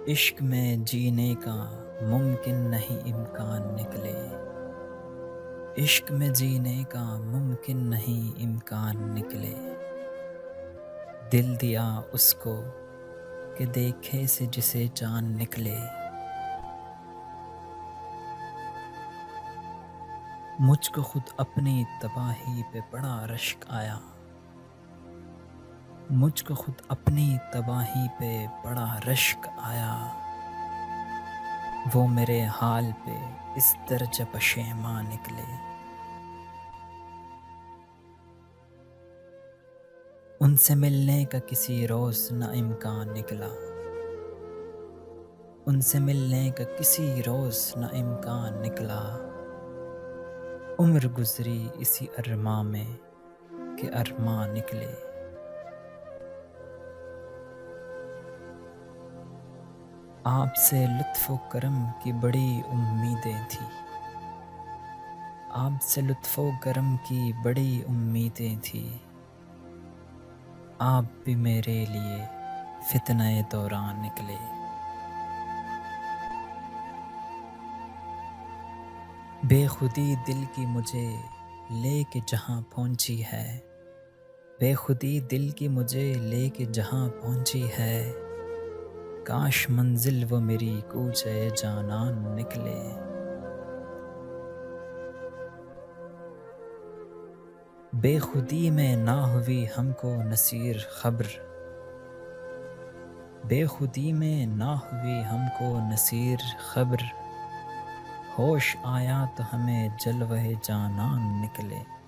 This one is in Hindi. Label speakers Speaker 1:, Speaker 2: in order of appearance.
Speaker 1: इश्क में जीने का मुमकिन नहीं इम्कान निकले। इश्क में जीने का मुमकिन नहीं इम्कान निकले। दिल दिया उसको कि देखे से जिसे जान निकले। मुझको खुद अपनी तबाही पे बड़ा रश्क आया। मुझको खुद अपनी तबाही पे बड़ा रश्क आया। वो मेरे हाल पे इस दर्जा पशेमा निकले। उनसे मिलने का किसी रोज न इम्कान निकला। उनसे मिलने का किसी रोज न इम्कान निकला। उम्र गुजरी इसी अरमा में कि अरमा निकले। आपसे लुत्फ़ो करम की बड़ी उम्मीदें थी। आपसे लुत्फ़ो करम की बड़ी उम्मीदें थी। आप भी मेरे लिए फितने दौरान निकले। बेखुदी दिल की मुझे लेके जहाँ पहुँची है। बेखुदी दिल की मुझे लेके जहाँ पहुँची है। काश मंजिल वो मेरी कूचे जानान निकले। बेखुदी में ना हुई हमको नसीर खब्र। बेखुदी में ना हुई हमको नसीर खब्र। होश आया तो हमें जलवह जानान निकले।